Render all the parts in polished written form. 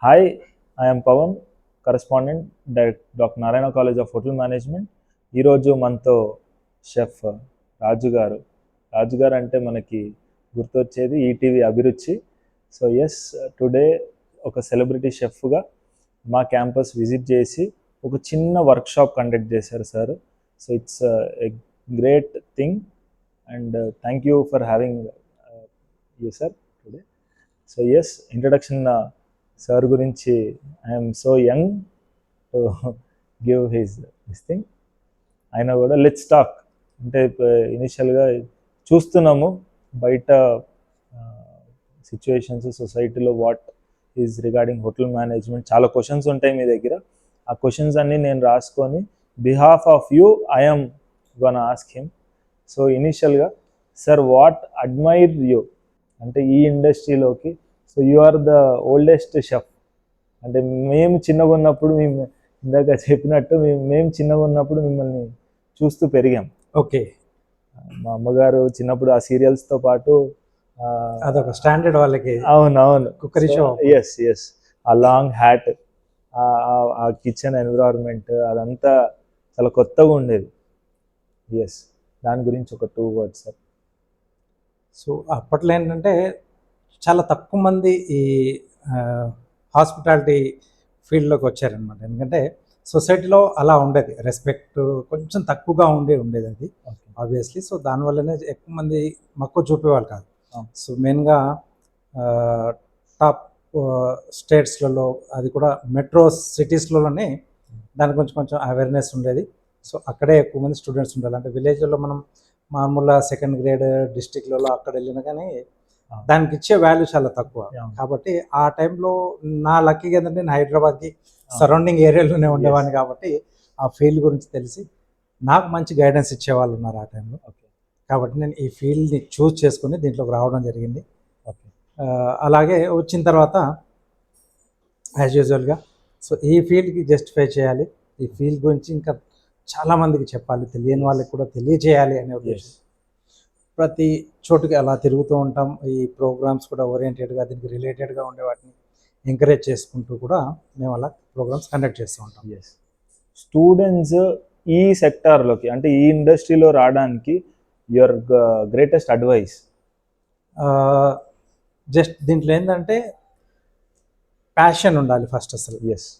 Hi, I am Pawan, correspondent doctor Narayana college of hotel management. ఈరోజు మనతో chef రాజు గారు అంటే మనకి గుర్తొచ్చేది ETV Abhiruchi. So yes, today ఒక సెలబ్రిటీ షెఫ్గా మా క్యాంపస్ విజిట్ చేసి ఒక చిన్న వర్క్షాప్ కండక్ట్ చేశారు sir. So it's a great thing and thank you for having you sir today. So yes, introduction sir గురించి I'm so young to give this thing. అయినా కూడా లెట్స్ టాక్. అంటే ఇనిషియల్గా చూస్తున్నాము బయట సిచ్యువేషన్స్ సొసైటీలో what is regarding hotel management. చాలా questions ఉంటాయి మీ దగ్గర. ఆ క్వశ్చన్స్ అన్నీ నేను రాసుకొని behalf of you I'm gonna ask him. So ఇనిషియల్గా సార్, వాట్ అడ్మైర్ యూ అంటే ఈ ఇండస్ట్రీలోకి. So you are the oldest chef. అంటే మేము చిన్నగా ఉన్నప్పుడు, మేము ఇందాక చెప్పినట్టు మేము చిన్నగా ఉన్నప్పుడు మిమ్మల్ని చూస్తూ పెరిగాం. ఓకే, మా అమ్మగారు చిన్నప్పుడు ఆ సీరియల్స్తో పాటు అదొక స్టాండర్డ్ వాళ్ళకి. అవునవును, కుక్కరీ షో. ఎస్ ఎస్, ఆ లాంగ్ హ్యాట్, ఆ కిచెన్ ఎన్విరాన్మెంట్ అదంతా చాలా కొత్తగా ఉండేది. ఎస్, దాని గురించి ఒక 2 words సార్. సో అప్పట్లో ఏంటంటే చాలా తక్కువ మంది ఈ హాస్పిటాలిటీ ఫీల్డ్లోకి వచ్చారనమాట. ఎందుకంటే సొసైటీలో అలా ఉండేది, రెస్పెక్ట్ కొంచెం తక్కువగా ఉండేది అది ఆబ్వియస్లీ. సో దానివల్లనే ఎక్కువ మంది మక్కువ చూపేవాళ్ళు కాదు. సో మెయిన్గా టాప్ స్టేట్స్లలో, అది కూడా మెట్రో సిటీస్లోనే దాని కొంచెం అవేర్నెస్ ఉండేది. సో అక్కడే ఎక్కువ మంది స్టూడెంట్స్ ఉండాలి. అంటే విలేజ్లో మనం మామూలుగా 2nd grade డిస్టిక్లలో అక్కడ వెళ్ళినా కానీ దానికి ఇచ్చే వాల్యూ చాలా తక్కువ. కాబట్టి ఆ టైంలో నా లక్కీగా ఏంటంటే నేను హైదరాబాద్కి సరౌండింగ్ ఏరియాలోనే ఉండేవాడిని. కాబట్టి ఆ ఫీల్డ్ గురించి తెలిసి నాకు మంచి గైడెన్స్ ఇచ్చేవాళ్ళు ఉన్నారు ఆ టైంలో. కాబట్టి నేను ఈ ఫీల్డ్ని చూస్ చేసుకుని దీంట్లోకి రావడం జరిగింది. అలాగే వచ్చిన తర్వాత యాజ్ యూజువల్గా సో ఈ ఫీల్డ్కి జస్టిఫై చేయాలి, ఈ ఫీల్డ్ గురించి ఇంకా చాలామందికి చెప్పాలి, తెలియని వాళ్ళకి కూడా తెలియజేయాలి అనే ఉద్దేశం. ప్రతి చోటుకి అలా తిరుగుతూ ఉంటాం. ఈ ప్రోగ్రామ్స్ కూడా ఓరియంటెడ్గా దీనికి రిలేటెడ్గా ఉండే వాటిని ఎంకరేజ్ చేసుకుంటూ కూడా మేము అలా ప్రోగ్రామ్స్ కండక్ట్ చేస్తూ ఉంటాం. ఎస్, స్టూడెంట్స్ ఈ సెక్టార్లోకి అంటే ఈ ఇండస్ట్రీలో రావడానికి యువర్ గ్రేటెస్ట్ అడ్వైస్? జస్ట్ దీంట్లో ఏంటంటే ప్యాషన్ ఉండాలి ఫస్ట్. అసలు ఎస్,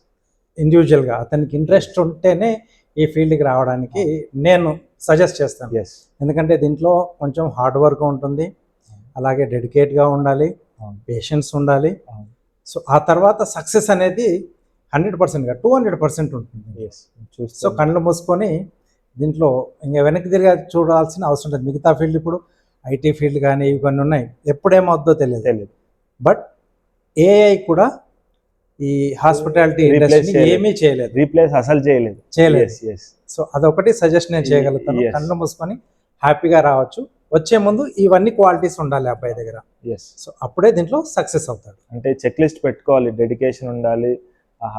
ఇండివిజువల్గా అతనికి ఇంట్రెస్ట్ ఉంటేనే ఈ ఫీల్డ్కి రావడానికి నేను సజెస్ట్ చేస్తాను. ఎస్, ఎందుకంటే ఎందుకంటే దీంట్లో కొంచెం హార్డ్ వర్క్ ఉంటుంది, అలాగే డెడికేట్గా ఉండాలి, పేషెన్స్ ఉండాలి. సో ఆ తర్వాత సక్సెస్ అనేది 100%గా 200% ఉంటుంది. ఎస్, సో కళ్ళు మూసుకొని దీంట్లో ఇంకా వెనక్కి తిరిగి చూడాల్సిన అవసరం లేదు. మిగతా ఫీల్డ్ ఇప్పుడు ఐటీ ఫీల్డ్ కానీ ఇవి కొన్ని ఉన్నాయి, ఎప్పుడేమవుద్దో తెలియదు. బట్ ఏఐ కూడా ఈ హాస్పిటాలిటీ ఇండస్ట్రీ ఏమీ చేయలేదు, రీప్లేస్ అసలు చేయలేదు. సో అదొకటి సజెస్ట్ నేను చేయగలుగుతాను. కళ్ళు మూసుకొని హ్యాపీగా రావచ్చు. వచ్చే ముందు ఇవన్నీ క్వాలిటీస్ ఉండాలి అబ్బాయి దగ్గర. సో అప్పుడే దీంట్లో సక్సెస్ అవుతాడు. అంటే చెక్ లిస్ట్ పెట్టుకోవాలి, డెడికేషన్ ఉండాలి,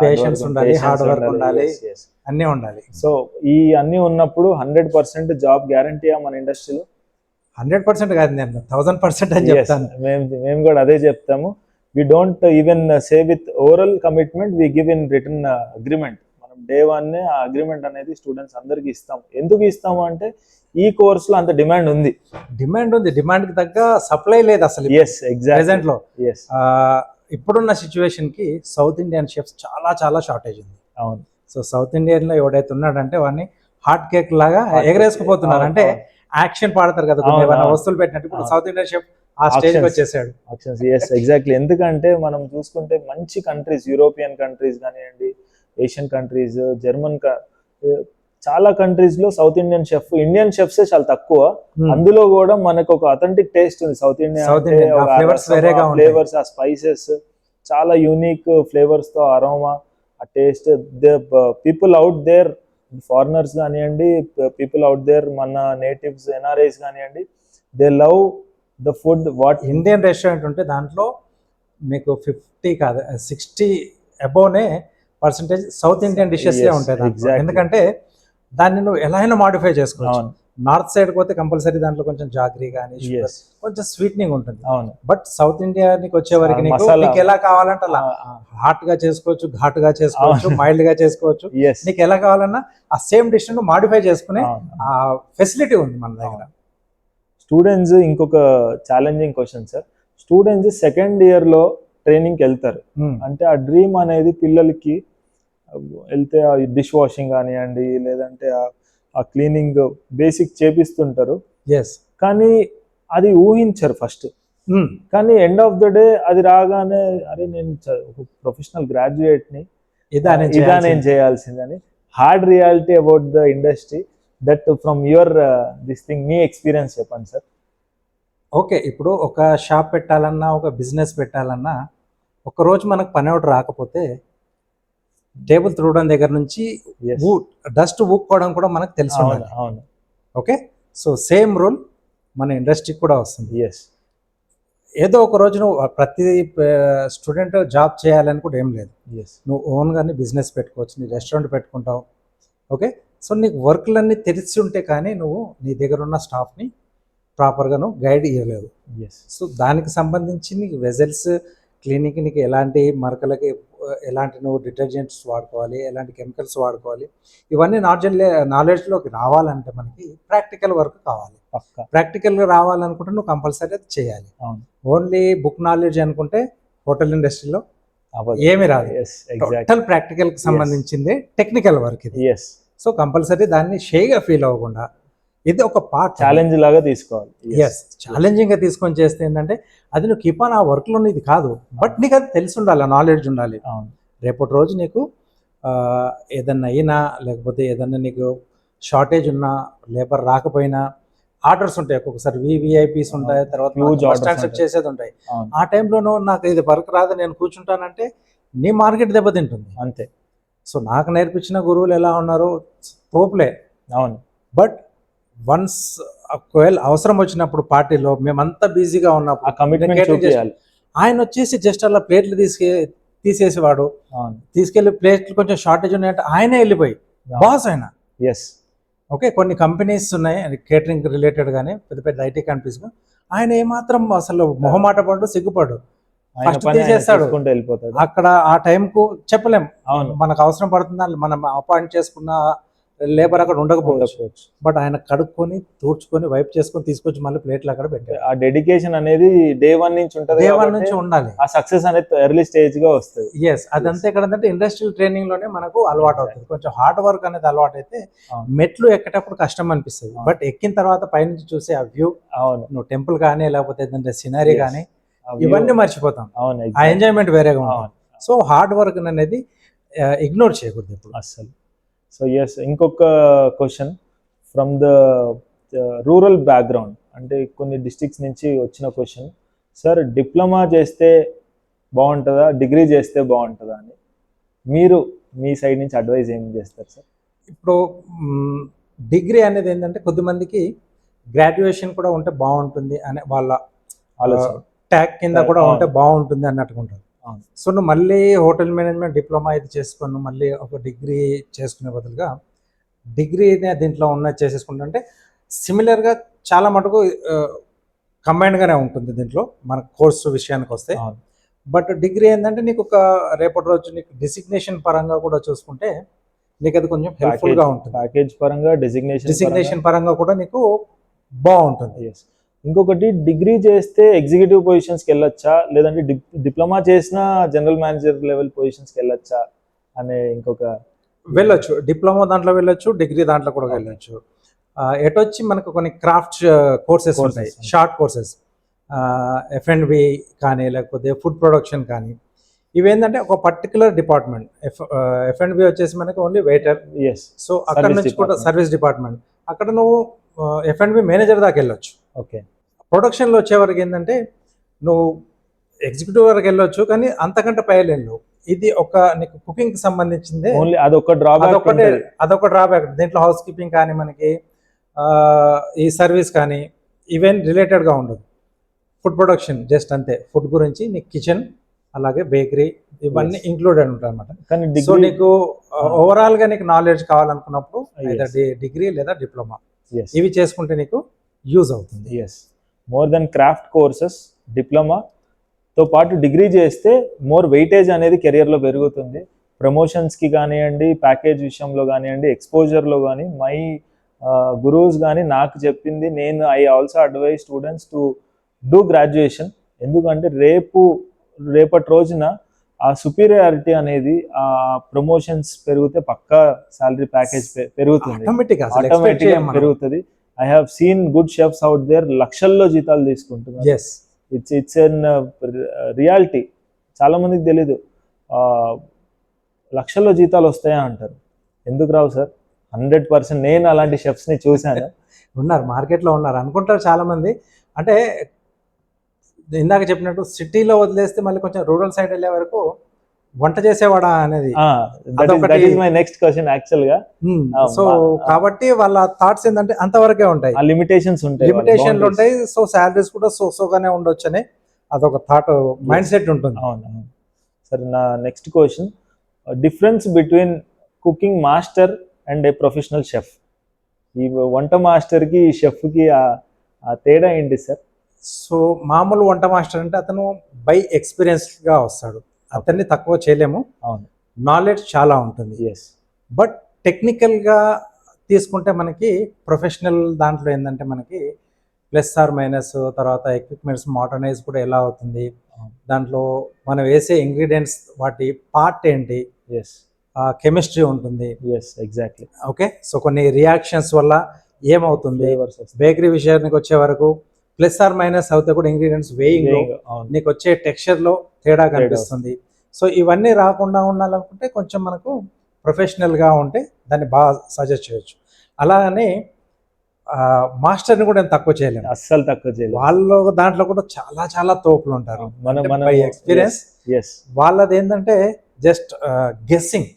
పేషెన్స్ ఉండాలి, హార్డ్ వర్క్ ఉండాలి, అన్నీ ఉండాలి. సో ఈ అన్నీ ఉన్నప్పుడు 100% జాబ్ గ్యారంటీయా మన ఇండస్ట్రీలో? 100% కాదు, నేను 1000% అని చెప్తాను. మేము కూడా అదే చెప్తాము. We don't even say with oral commitment, we give in written agreement. మనం day 1 ఆ అగ్రిమెంట్ అనేది స్టూడెంట్స్ అందరికీ ఇస్తాం. ఎందుకు ఇస్తాము అంటే ఈ కోర్సులో అంత డిమాండ్ ఉంది. డిమాండ్కి తగ్గ సప్లై లేదు అసలు. Yes, exactly. ప్రెజెంట్లో ఇప్పుడున్న సిచ్యువేషన్కి సౌత్ ఇండియన్ షెఫ్స్ చాలా షార్టేజ్ ఉంది. అవును. సో సౌత్ ఇండియన్లో ఎవడైతే ఉన్నాడంటే వాడిని హాట్ కేక్ లాగా ఎగరేసుకుపోతున్నారు. అంటే యాక్షన్ పాడతారు కదా, వస్తువులు పెట్టినట్టు. ఇప్పుడు సౌత్ ఇండియన్ షెఫ్ ఆ స్టేజ్కి వచ్చేసాడు. Yes, exactly. ఎందుకంటే మనం చూసుకుంటే మంచి కంట్రీస్, యూరోపియన్ కంట్రీస్ కానివ్వండి, ఏషియన్ కంట్రీస్, జర్మన్, చాలా కంట్రీస్ లో సౌత్ ఇండియన్ షెఫ్, ఇండియన్ షెఫ్సే చాలా తక్కువ. అందులో కూడా మనకు ఒక అథెంటిక్ టేస్ట్ ఉంది సౌత్ ఇండియన్. ఫ్లేవర్స్, ఆ స్పైసెస్ చాలా యూనిక్ ఫ్లేవర్స్ తో అరోమా, ఆ taste. People out there, foreigners కానివ్వండి, పీపుల్ అవుట్ దేర్, మన నేటివ్స్, ఎన్ఆర్ఐస్ కానివ్వండి, they love the food. What Indian restaurant ఉంటే దాంట్లో మీకు 50 కాదు 60 అబోవ్నే పర్సెంటేజ్ సౌత్ ఇండియన్ డిషెస్ ఉంటాయి. ఎందుకంటే దాన్ని నువ్వు ఎలా అయినా మాడిఫై చేసుకోవచ్చు. నార్త్ సైడ్ పోతే కంపల్సరీ దాంట్లో కొంచెం జాగ్రీ కానీ Yes. కొంచెం స్వీట్నింగ్ ఉంటుంది. అవును. బట్ సౌత్ ఇండియాకి వచ్చేవరకు నీకు మసాలా. నీకు ఎలా కావాలంటే అలా హాట్ గా చేసుకోవచ్చు, ఘాటుగా చేసుకోవచ్చు, అవును. మైల్డ్ గా చేసుకోవచ్చు. ఎస్. నీకు ఎలా కావాలన్నా ఆ సేమ్ డిష్ ను మాడిఫై చేసుకునే ఆ ఫెసిలిటీ ఉంది మన దగ్గర. స్టూడెంట్స్ ఇంకొక challenging question sir, students second year లో ట్రైనింగ్కి వెళ్తారు, అంటే ఆ డ్రీమ్ అనేది పిల్లలకి వెళ్తే ఆ డిష్ వాషింగ్ కానివ్వండి, లేదంటే ఆ క్లీనింగ్ బేసిక్ చేపిస్తుంటారు, ఎస్, కానీ అది ఊహించరు ఫస్ట్. కానీ ఎండ్ ఆఫ్ ద డే అది రాగానే అరే నేను ఒక ప్రొఫెషనల్ గ్రాడ్యుయేట్ని, ఇదా నేను చేయాల్సిందని. Hard reality about the industry that from your this thing, మీ ఎక్స్పీరియన్స్ చెప్పండి సార్. ఓకే, ఇప్పుడు ఒక షాప్ పెట్టాలన్నా, ఒక బిజినెస్ పెట్టాలన్నా, ఒకరోజు మనకు పని ఒకటి రాకపోతే టేబుల్ తుడవడం దగ్గర నుంచి డస్ట్ ఊక్కోవడం కూడా మనకు తెలుసు. అవును. ఓకే, సో సేమ్ రూల్ మన ఇండస్ట్రీకి కూడా వస్తుంది. ఎస్. ఏదో ఒక రోజు నువ్వు ప్రతి స్టూడెంట్ జాబ్ చేయాలని కూడా ఏం లేదు. నువ్వు ఓన్గానే బిజినెస్ పెట్టుకోవచ్చు, నీ రెస్టారెంట్ పెట్టుకుంటావు. ఓకే, సో నీకు వర్క్లన్నీ తెలిసి ఉంటే కానీ నువ్వు నీ దగ్గర ఉన్న స్టాఫ్ని ప్రాపర్గా నువ్వు గైడ్ ఇవ్వలేవు. సో దానికి సంబంధించి నీకు వెజల్స్ క్లీనింగ్కి నీకు ఎలాంటి మరకలకి ఎలాంటి నువ్వు డిటర్జెంట్స్ వాడుకోవాలి, ఎలాంటి కెమికల్స్ వాడుకోవాలి, ఇవన్నీ నాలెడ్జ్లోకి రావాలంటే మనకి ప్రాక్టికల్ వర్క్ కావాలి. ప్రాక్టికల్గా రావాలనుకుంటే నువ్వు కంపల్సరీ అది చేయాలి. ఓన్లీ బుక్ నాలెడ్జ్ అనుకుంటే హోటల్ ఇండస్ట్రీలో ఏమి రాదు. టోటల్ ప్రాక్టికల్కి సంబంధించింది టెక్నికల్ వర్క్ ఇది. సో కంపల్సరీ దాన్ని షేగా ఫీల్ అవ్వకుండా ఇది ఒక పార్ట్, ఛాలెంజ్ లాగా తీసుకోవాలి. ఎస్, ఛాలెంజింగ్గా తీసుకొని చేస్తే ఏంటంటే అది నువ్వు కీప్ ఆన్ ఆ వర్క్లో ఇది కాదు, బట్ నీకు అది తెలిసి ఉండాలి, నాలెడ్జ్ ఉండాలి. రేపటి రోజు నీకు ఏదన్నా అయినా, లేకపోతే ఏదన్నా నీకు షార్టేజ్ ఉన్నా, లేబర్ రాకపోయినా, ఆర్డర్స్ ఉంటాయి ఒక్కొక్కసారి, విఐపీస్ ఉంటాయి, తర్వాత సెట్ చేసేది ఉంటాయి. ఆ టైంలోనూ నాకు ఇది వర్క్ రాదు నేను కూర్చుంటానంటే నీ మార్కెట్ దెబ్బతింటుంది అంతే. సో నాకు నేర్పించిన గురువులు ఎలా ఉన్నారు, తోపులే. అవును. బట్ వన్స్ ఒకవేళ అవసరం వచ్చినప్పుడు పార్టీలో మేమంతా బిజీగా ఉన్నప్పుడు ఆయన వచ్చేసి జస్ట్ అలా ప్లేట్లు తీసేసేవాడు, తీసుకెళ్లి ప్లేట్లు కొంచెం షార్టేజ్ ఉన్నాయంటే ఆయనే వెళ్ళిపోయి బాస్ ఆయన. ఎస్. ఓకే, కొన్ని కంపెనీస్ ఉన్నాయి కేటరింగ్ రిలేటెడ్ గానే, పెద్ద పెద్ద ఐటీ కంపెనీస్, ఆయన ఏమాత్రం అసలు మొహమాట పడు, సిగ్గుపడు, ఫస్ట్ తీసేస్తాడు, వెళ్ళిపోతాడు. అక్కడ ఆ టైంకు చెప్పలేం మనకు అవసరం పడుతుందా, మనం అపాయింట్ చేసుకున్న లేబర్ అక్కడ ఉండకపోవచ్చు, బట్ ఆయన కడుక్కొని తూడ్చుకొని వైప్ చేసుకొని తీసుకొచ్చి మళ్ళీ ప్లేట్లు అక్కడ పెట్టారు. ఆ డెడికేషన్ అనేది డే వన్ నుంచి ఉంటుంది, డే వన్ నుంచి ఉండాలి. ఆ సక్సెస్ అనేది ఎర్లీ స్టేజ్ గా వస్తుంది. ఎస్, అదంతా ఎక్కడంటే ఇండస్ట్రియల్ ట్రైనింగ్ లోనే మనకు అలవాటు అవుతుంది. కొంచెం హార్డ్ వర్క్ అనేది అలవాటు అయితే మెట్లు ఎక్కేటప్పుడు కష్టం అనిపిస్తుంది, బట్ ఎక్కిన తర్వాత పైనుంచి చూసే ఆ వ్యూ, నువ్వు టెంపుల్ కానీ లేకపోతే ఏదంటే సినరీ కానీ ఇవన్నీ మర్చిపోతాం. ఆ ఎంజాయ్మెంట్ వేరేగా ఉంటుంది. సో హార్డ్ వర్క్ అనేది ఇగ్నోర్ చేయకూడదు ఎప్పుడు అసలు. సో ఎస్, ఇంకొక question from the rural background, అంటే కొన్ని డిస్ట్రిక్ట్స్ నుంచి వచ్చిన క్వశ్చన్ సార్, డిప్లొమా చేస్తే బాగుంటుందా, డిగ్రీ చేస్తే బాగుంటుందా అని మీరు మీ సైడ్ నుంచి అడ్వైజ్ ఏం చేస్తారు సార్? ఇప్పుడు డిగ్రీ అనేది ఏంటంటే కొద్దిమందికి గ్రాడ్యుయేషన్ కూడా ఉంటే బాగుంటుంది అనే వాళ్ళ ట్యాగ్ కింద కూడా ఉంటే బాగుంటుంది అన్నట్టుకుంటారు. సో నువ్వు మళ్ళీ హోటల్ మేనేజ్మెంట్ డిప్లొమా ఇది చేసుకుని మళ్ళీ ఒక డిగ్రీ చేసుకునే బదులుగా డిగ్రీనే దీంట్లో ఉన్న చేసేసుకుంటుంటే సిమిలర్గా చాలా మటుకు కంబైన్డ్గానే ఉంటుంది దీంట్లో మన కోర్సు విషయానికి వస్తే. బట్ డిగ్రీ ఏంటంటే నీకు ఒక రేపటి రోజు నీకు డిసిగ్నేషన్ పరంగా కూడా చూసుకుంటే నీకు అది కొంచెం హెల్ప్ఫుల్గా ఉంటుంది. ప్యాకేజ్ పరంగా, డిసిగ్నేషన్ పరంగా కూడా నీకు బాగుంటుంది. ఇంకొకటి, డిగ్రీ చేస్తే ఎగ్జిక్యూటివ్ పొజిషన్స్కి వెళ్ళొచ్చా, లేదంటే డిప్లొమా చేసిన జనరల్ మేనేజర్ లెవెల్ పొజిషన్స్కి వెళ్ళొచ్చా అనే ఇంకొక. వెళ్ళొచ్చు, డిప్లొమా దాంట్లో వెళ్ళొచ్చు, డిగ్రీ దాంట్లో కూడా వెళ్ళొచ్చు. ఎటొచ్చి మనకు కొన్ని క్రాఫ్ట్ కోర్సెస్ ఉంటాయి, షార్ట్ కోర్సెస్, F&B కానీ లేకపోతే ఫుడ్ ప్రొడక్షన్ కానీ, ఇవేంటంటే ఒక పర్టికులర్ డిపార్ట్మెంట్. F&B వచ్చేసి మనకి ఓన్లీ వెయిటర్. సో అక్కడ నుంచి కూడా సర్వీస్ డిపార్ట్మెంట్, అక్కడ నువ్వు F&B మేనేజర్ దాకా వెళ్ళొచ్చు. ఓకే, ప్రొడక్షన్లో వచ్చేవరకు ఏంటంటే నువ్వు ఎగ్జిక్యూటివ్ వరకు వెళ్ళొచ్చు, కానీ అంతకంటే పై వెళ్ళవు. ఇది ఒక నీకు కుకింగ్కి సంబంధించింది, అదొక డ్రాబ్యాక్. దీంట్లో హౌస్ కీపింగ్ కానీ మనకి ఈ సర్వీస్ కానీ ఈవెన్ రిలేటెడ్గా ఉండదు. ఫుడ్ ప్రొడక్షన్ జస్ట్ అంతే, ఫుడ్ గురించి నీకు కిచెన్ అలాగే బేకరీ ఇవన్నీ ఇంక్లూడెడ్ ఉంటాయి అన్నమాట. సో నీకు ఓవరాల్గా నీకు నాలెడ్జ్ కావాలనుకున్నప్పుడు డిగ్రీ లేదా డిప్లొమా. ఎస్ ఇవి చేసుకుంటే నీకు యూజ్ అవుతుంది. Yes more than craft courses డిప్లొమాతో పాటు డిగ్రీ చేస్తే మోర్ వెయిటేజ్ అనేది కెరియర్లో పెరుగుతుంది. ప్రమోషన్స్కి కానివ్వండి, ప్యాకేజ్ విషయంలో కానివ్వండి, ఎక్స్పోజర్లో కానీ మై గురూస్ కానీ నాకు చెప్పింది, నేను I also advise students to do graduation. ఎందుకంటే రేపటి రోజున ఆ సుపీరియారిటీ అనేది, ఆ ప్రమోషన్స్ పెరిగితే పక్కా శాలరీ ప్యాకేజ్ పెరుగుతుంది, ఆటోమేటిక్గా పెరుగుతుంది. I have seen good chefs out there లక్షల్లో జీతాలు తీసుకుంటున్నారు. It's an reality. చాలా మందికి తెలీదు లక్షల్లో జీతాలు వస్తాయా అంటారు. ఎందుకు రావు సార్? 100% నేను అలాంటి షెఫ్స్ని చూశాను. ఉన్నారు, మార్కెట్లో ఉన్నారు అనుకుంటారు చాలా మంది. అంటే ఇందాక చెప్పినట్టు సిటీలో వదిలేస్తే మళ్ళీ కొంచెం రూరల్ సైడ్ వెళ్ళే వరకు వంట చేసేవాడా అనేది మై నెక్స్ట్ క్వశ్చన్ యాక్చువల్గా. సో కాబట్టి వాళ్ళ థాట్స్ ఏంటంటే అంతవరకే ఉంటాయి, లిమిటేషన్లు ఉంటాయి. సో శాలరీస్ కూడా సోగానే ఉండొచ్చు అని అదొక థాట్, మైండ్ సెట్ ఉంటుంది. అవును సార్. నా next question, difference between cooking master and a professional chef. ఈ వంట మాస్టర్కి ఈ షెఫ్కి ఆ తేడా ఏంటి సార్? సో మామూలు వంట మాస్టర్ అంటే అతను బై ఎక్స్పీరియన్స్గా వస్తాడు, అతన్ని తక్కువ చేయలేము. అవును, నాలెడ్జ్ చాలా ఉంటుంది. ఎస్. బట్ టెక్నికల్గా తీసుకుంటే మనకి ప్రొఫెషనల్ దాంట్లో ఏంటంటే మనకి ప్లస్ ఆర్ మైనస్, తర్వాత ఎక్విప్మెంట్స్ మోడర్నైజ్ కూడా ఎలా అవుతుంది, దాంట్లో మనం వేసే ఇంగ్రీడియంట్స్ వాటి పార్ట్ ఏంటి, ఎస్, కెమిస్ట్రీ ఉంటుంది. Yes, exactly. ఓకే, సో కొన్ని రియాక్షన్స్ వల్ల ఏమవుతుంది, బేకరీ విషయానికి వచ్చే వరకు ప్లస్ ఆర్ మైనస్ అవుతే కూడా ఇంగ్రీడియంట్స్ వేయింగ్ నీకు వచ్చే టెక్స్చర్లో తేడా కనిపిస్తుంది. సో ఇవన్నీ రాకుండా ఉండాలనుకుంటే కొంచెం మనకు ప్రొఫెషనల్గా ఉంటే దాన్ని బాగా సజెస్ట్ చేయొచ్చు. అలాగని మాస్టర్ని కూడా నేను తక్కువ చేయలేను, అస్సలు తక్కువ చేయలేదు. వాళ్ళు దాంట్లో కూడా చాలా చాలా తోపులు ఉంటారు. బై ఎక్స్పీరియన్స్ వాళ్ళది ఏంటంటే జస్ట్ గెస్సింగ్.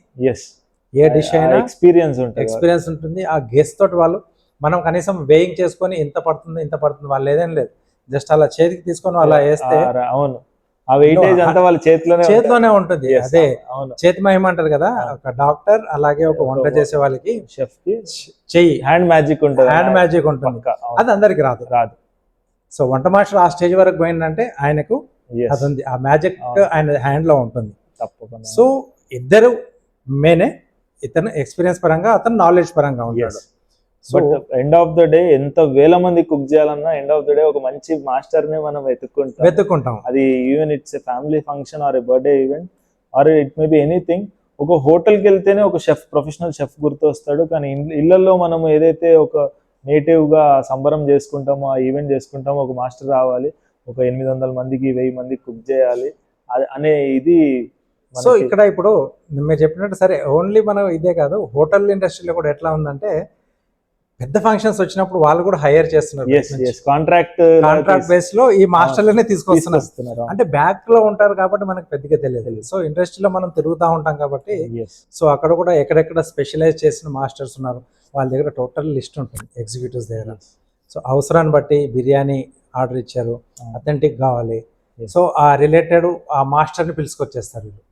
ఏ డిష్ అయినా ఎక్స్పీరియన్స్ ఉంటుంది. ఆ గెస్ తోటి వాళ్ళు, మనం కనీసం వేయింగ్ చేసుకొని ఇంత పడుతుంది వాళ్ళు ఏదేం లేదు, జస్ట్ అలా చేతికి తీసుకొని అలా వేస్తే అవును, ఆ వెయిటేజ్ అంతా వాళ్ళ చేతిలోనే ఉంటుంది. అదే చేతి మహిమ అంటారు కదా, ఒక డాక్టర్ అలాగే ఒక వంట చేసే వాళ్ళకి షెఫ్ కి చెయ్యి హ్యాండ్ మ్యాజిక్ ఉంటుంది. అది అందరికి రాదు. సో వంట మాస్టర్ ఆ స్టేజ్ వరకు పోయిందంటే ఆయనకు అది ఉంది, ఆ మ్యాజిక్ ఆయన హ్యాండ్ లో ఉంటుంది. సో ఇద్దరు మేనే, ఇతను ఎక్స్పీరియన్స్ పరంగా, అతను నాలెడ్జ్ పరంగా ఉంటాడు. But end of the day ఎంత వేల మంది కుక్ చేయాలన్నా ఎండ్ ఆఫ్ ద డే ఒక మంచి మాస్టర్ ని మనం వెతుక్కుంటాం. అది even it's a family function are a birthday event are it may be anything. ఒక హోటల్కి వెళ్తేనే ఒక షెఫ్, ప్రొఫెషనల్ షెఫ్ గుర్తు వస్తాడు. కానీ ఇళ్లలో మనం ఏదైతే ఒక నేటివ్ గా సంబరం చేసుకుంటామో, ఆ ఈవెంట్ చేసుకుంటామో, ఒక మాస్టర్ రావాలి, ఒక 800 మందికి 1000 మందికి కుక్ చేయాలి అనే ఇది. సో ఇక్కడ ఇప్పుడు మీరు చెప్పినట్టు సరే, ఓన్లీ మనం ఇదే కాదు, హోటల్ ఇండస్ట్రీలో కూడా ఎట్లా ఉందంటే పెద్ద ఫంక్షన్స్ వచ్చినప్పుడు వాళ్ళు కూడా హైర్ చేస్తున్నారు. కాంట్రాక్ట్ బేస్ లో ఈ మాస్టర్లనే తీసుకొస్తున్నారు. అంటే బ్యాక్ లో ఉంటారు కాబట్టి మనకు పెద్దగా తెలియదు. సో ఇండస్ట్రీలో మనం తిరుగుతూ ఉంటాం కాబట్టి, సో అక్కడ కూడా ఎక్కడెక్కడ స్పెషలైజ్ చేసిన మాస్టర్స్ ఉన్నారు, వాళ్ళ దగ్గర టోటల్ లిస్ట్ ఉంటుంది ఎగ్జిక్యూటివ్స్ దగ్గర. సో అవసరాన్ని బట్టి బిర్యానీ ఆర్డర్ ఇచ్చారు, అథెంటిక్ కావాలి, సో ఆ రిలేటెడ్ ఆ మాస్టర్ని పిలుచుకొచ్చేస్తారు వీళ్ళు.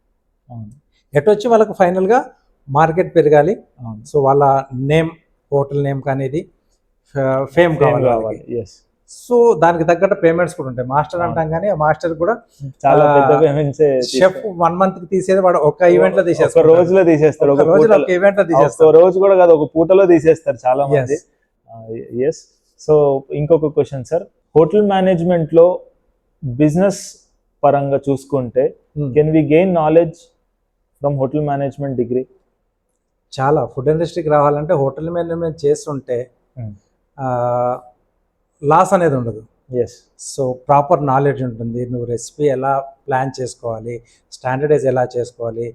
ఎటు వచ్చి వాళ్ళకు ఫైనల్గా మార్కెట్ పెరగాలి. సో వాళ్ళ నేమ్, హోటల్ నేమ్ అనేది ఫేమ్ కావాలి. సో దానికి తగ్గట్టు పేమెంట్స్ కూడా ఉంటాయి. మాస్టర్ అంటాం కానీ ఆ మాస్టర్ కూడా చాలా పెద్ద పేమెంట్స్. షెఫ్ 1 month కి తీసేది వాడు ఒక ఈవెంట్ లో తీసేస్తారు, ఒక రోజులో తీసేస్తారు, ఒక ఈవెంట్ లో తీసేస్తారు, రోజు కూడా కాదు ఒక పూటలో తీసేస్తారు చాలా మంది. ఎస్. సో ఇంకొక క్వశ్చన్ సార్, హోటల్ మేనేజ్మెంట్ లో బిజినెస్ పరంగా చూసుకుంటే can we gain knowledge from hotel management degree? చాలా. ఫుడ్ ఇండస్ట్రీకి రావాలంటే హోటల్ మేనేజ్మెంట్ చేస్తుంటే లాస్ అనేది ఉండదు. సో ప్రాపర్ నాలెడ్జ్ ఉంటుంది, నువ్వు రెసిపీ ఎలా ప్లాన్ చేసుకోవాలి, స్టాండర్డైజ్ ఎలా చేసుకోవాలి,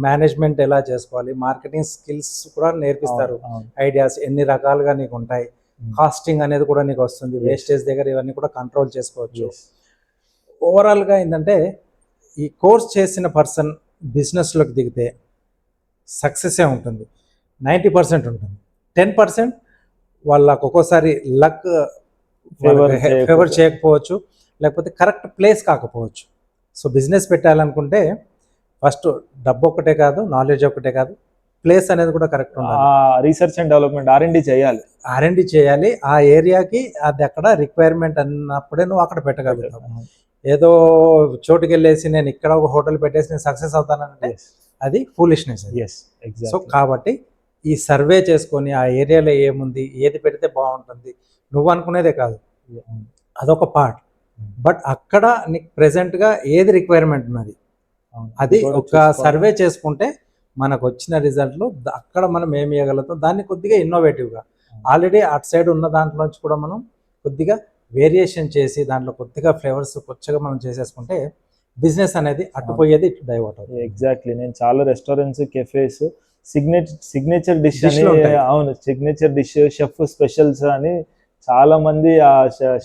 మేనేజ్మెంట్ ఎలా చేసుకోవాలి, మార్కెటింగ్ స్కిల్స్ కూడా నేర్పిస్తారు. ఐడియాస్ ఎన్ని రకాలుగా నీకు ఉంటాయి, కాస్టింగ్ అనేది కూడా నీకు వస్తుంది, వేస్టేజ్ దగ్గర ఇవన్నీ కూడా కంట్రోల్ చేసుకోవచ్చు. ఓవరాల్గా ఏంటంటే ఈ కోర్స్ చేసిన పర్సన్ బిజినెస్లోకి దిగితే సక్సెసే ఉంటుంది. 90% ఉంటుంది. 10% వాళ్ళకు ఒక్కోసారి లక్ ఫేవర్ చేయకపోవచ్చు, లేకపోతే కరెక్ట్ ప్లేస్ కాకపోవచ్చు. సో బిజినెస్ పెట్టాలనుకుంటే ఫస్ట్ డబ్బు ఒక్కటే కాదు, నాలెడ్జ్ ఒక్కటే కాదు, ప్లేస్ అనేది కూడా కరెక్ట్ ఉండాలి. రీసెర్చ్ అండ్ డెవలప్మెంట్ R&D చేయాలి. R&D చేయాలి. ఆ ఏరియాకి అది అక్కడ రిక్వైర్మెంట్ అన్నప్పుడే నువ్వు అక్కడ పెట్టగలుగుతావు. ఏదో చోటుకి వెళ్ళేసి నేను ఇక్కడ ఒక హోటల్ పెట్టేసి నేను సక్సెస్ అవుతానంటే అది ఫూలిష్నెస్. సో కాబట్టి ఈ సర్వే చేసుకొని ఆ ఏరియాలో ఏముంది, ఏది పెడితే బాగుంటుంది, నువ్వు అనుకునేదే కాదు, అదొక పార్ట్. బట్ అక్కడ నీకు ప్రెసెంట్గా ఏది రిక్వైర్మెంట్ ఉన్నది అది ఒక సర్వే చేసుకుంటే మనకు వచ్చిన రిజల్ట్లు అక్కడ మనం ఏమి ఇవ్వగలుగుతాం, దాన్ని కొద్దిగా ఇన్నోవేటివ్గా ఆల్రెడీ అటు సైడ్ ఉన్న దాంట్లోంచి కూడా మనం కొద్దిగా వేరియేషన్ చేసి దాంట్లో కొద్దిగా ఫ్లేవర్స్ కొత్తగా మనం చేసేసుకుంటే బిజినెస్ అనేది అట్టుపోయేది ఇటు డైవర్ట్ అవుతుంది. ఎగ్జాక్ట్లీ. నేను చాలా రెస్టారెంట్స్, కెఫేస్ సిగ్నేచర్ డిష్ అని, అవును, సిగ్నేచర్ డిష్, షెఫ్ స్పెషల్స్ అని చాలా మంది ఆ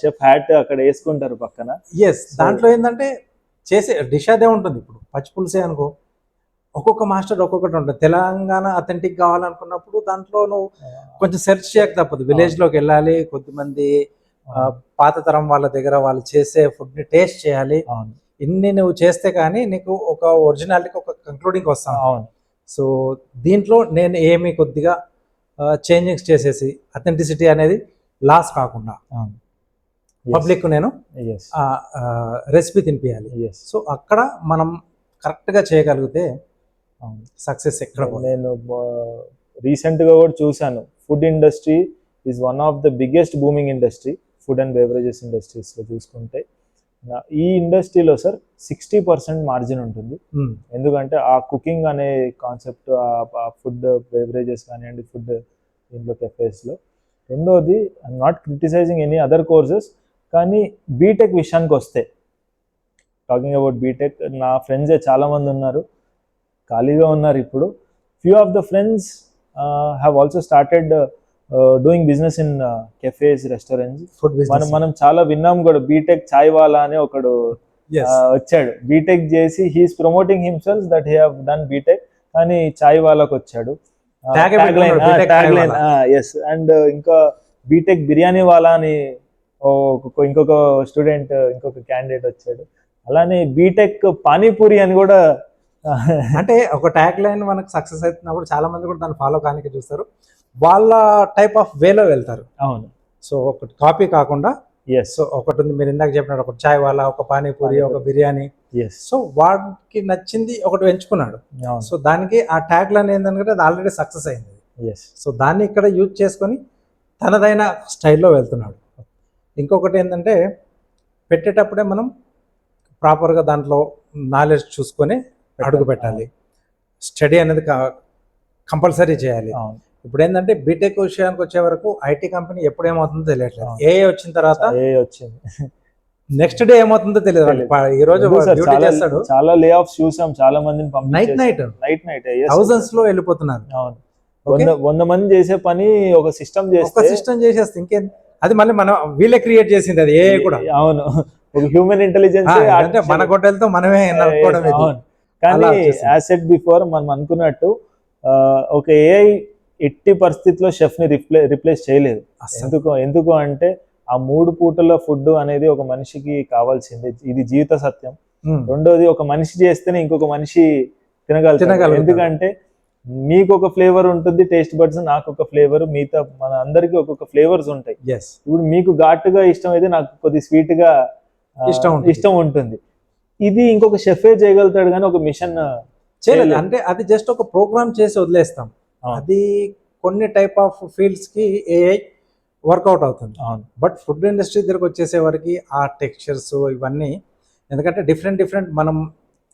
షెఫ్ హ్యాట్ అక్కడ వేసుకుంటారు పక్కన. దాంట్లో ఏంటంటే చేసే డిష్ అదే ఉంటుంది. ఇప్పుడు పచ్చి పులుసే అనుకో, ఒక్కొక్క మాస్టర్ ఒక్కొక్కటి ఉంటుంది. తెలంగాణ అథెంటిక్ కావాలనుకున్నప్పుడు దాంట్లో నువ్వు కొంచెం సెర్చ్ చేయక తప్పదు. విలేజ్లోకి వెళ్ళాలి, కొద్దిమంది పాత తరం వాళ్ళ దగ్గర వాళ్ళు చేసే ఫుడ్ని టేస్ట్ చేయాలి. ఇన్ని నువ్వు చేస్తే కానీ నీకు ఒక ఒరిజినాలిటీకి ఒక కంక్లూడింగ్ వస్తాను. అవును. సో దీంట్లో నేను ఏమి కొద్దిగా చేంజింగ్స్ చేసేసి అథెంటిసిటీ అనేది లాస్ కాకుండా పబ్లిక్ నేను రెసిపీ తినిపించాలి. సో అక్కడ మనం కరెక్ట్గా చేయగలిగితే సక్సెస్ ఎక్కడ. నేను రీసెంట్గా కూడా చూశాను, food industry is one of the biggest booming industry. Food and beverages ఇండస్ట్రీస్లో చూసుకుంటే ఈ ఇండస్ట్రీలో సార్ 60% మార్జిన్ ఉంటుంది. ఎందుకంటే ఆ కుకింగ్ అనే కాన్సెప్ట్, ఆ ఫుడ్ బెవరేజెస్ కానివ్వండి, ఫుడ్ దీంట్లో కెఫేస్లో. రెండోది, I'm not criticizing any other courses, కానీ బీటెక్ విషయానికి వస్తే, టాకింగ్ అబౌట్ బీటెక్, నా ఫ్రెండ్సే చాలామంది ఉన్నారు, ఖాళీగా ఉన్నారు ఇప్పుడు. Few of the friends have also started doing business in cafes, restaurants. మనం చాలా విన్నాం కూడా. బీటెక్ చాయ్ వాలా అని ఒకడు వచ్చాడు, బీటెక్ చేసి he is promoting himself that he have done BTech, కానీ చాయ్ వాలాకి వచ్చాడు. ఎస్. అండ్ ఇంకా బీటెక్ బిర్యానీ వాలా అని ఇంకొక స్టూడెంట్, ఇంకొక క్యాండిడేట్ వచ్చాడు. అలానే బీటెక్ పానీపూరి అని కూడా. అంటే ఒక ట్యాగ్ లైన్ మనకు సక్సెస్ అవుతున్నప్పుడు చాలా మంది కూడా దాన్ని ఫాలో కానికి చూస్తారు, వాళ్ళ టైప్ ఆఫ్ వేలో వెళ్తారు. అవును. సో ఒకటి కాపీ కాకుండా, సో ఒకటి ఉంది మీరు ఇందాక చెప్పినట్టు, ఒక చాయ్ వాలా, ఒక పానీపూరి, ఒక బిర్యానీ. సో వాడికి నచ్చింది ఒకటి ఎంచుకున్నాడు. సో దానికి ఆ ట్యాగ్ లైన్ ఏంటంటే అది ఆల్రెడీ సక్సెస్ అయింది. సో దాన్ని ఇక్కడ యూజ్ చేసుకొని తనదైన స్టైల్లో వెళ్తున్నాడు. ఇంకొకటి ఏంటంటే పెట్టేటప్పుడే మనం ప్రాపర్గా దాంట్లో నాలెడ్జ్ చూసుకొని అడుగు పెట్టాలి. స్టడీ అనేది కంపల్సరీ చేయాలి. ఇప్పుడు ఏంటంటే బీటెక్ విషయానికి వచ్చే వరకు ఐటీ కంపెనీ ఎప్పుడు ఏమవుతుందో తెలియట్లేదు. ఏఐ వచ్చిన తర్వాత నెక్స్ట్ డే ఏమవుతుందో తెలియదు. ఈ రోజు చేస్తాడు, చాలా లే ఆఫ్స్ చూసాం, చాలా మందిని నైట్ థౌజండ్స్ లో వెళ్ళిపోతున్నారు. 100 మంది చేసే పని ఒక సిస్టమ్ చేసేస్తే ఇంకేం, అది మళ్ళీ మనం వీళ్ళే క్రియేట్ చేసింది అది ఏఐ కూడా. అవును, ఒక హ్యూమన్ ఇంటెలిజెన్స్ అంటే మన గొడ్డలతో మనమే నడుపుకోవడం. కానీ యాజ్ సెడ్ బిఫోర్, మనం అనుకున్నట్టు ఒక ఏఐ ఎట్టి పరిస్థితిలో షెఫ్ ని రిప్లేస్ చేయలేదు. ఎందుకు అంటే ఆ 3 పూటల ఫుడ్ అనేది ఒక మనిషికి కావాల్సిందే, ఇది జీవిత సత్యం. రెండోది, ఒక మనిషి చేస్తేనే ఇంకొక మనిషి తినగలుగుతాడు. ఎందుకంటే మీకు ఒక ఫ్లేవర్ ఉంటుంది, టేస్ట్ బడ్స్, నాకు ఒక ఫ్లేవర్, మిగతా మన అందరికి ఒక్కొక్క ఫ్లేవర్స్ ఉంటాయి. ఇప్పుడు మీకు ఘాటుగా ఇష్టం అయితే నాకు కొద్ది స్వీట్ గా ఇష్టం ఉంటుంది. ఇది ఇంకొక షెఫే చేయగలుగుతాడు, కానీ ఒక మిషన్ చేయలేదు. అంటే అది జస్ట్ ఒక ప్రోగ్రామ్ చేసి వదిలేస్తాం. అది కొన్ని టైప్ ఆఫ్ ఫీల్డ్స్ కి ఏఐ వర్కౌట్ అవుతుంది. బట్ ఫుడ్ ఇండస్ట్రీ దగ్గరకు వచ్చేసే వరకు ఆ టెక్స్చర్స్ ఇవన్నీ, ఎందుకంటే డిఫరెంట్ మనం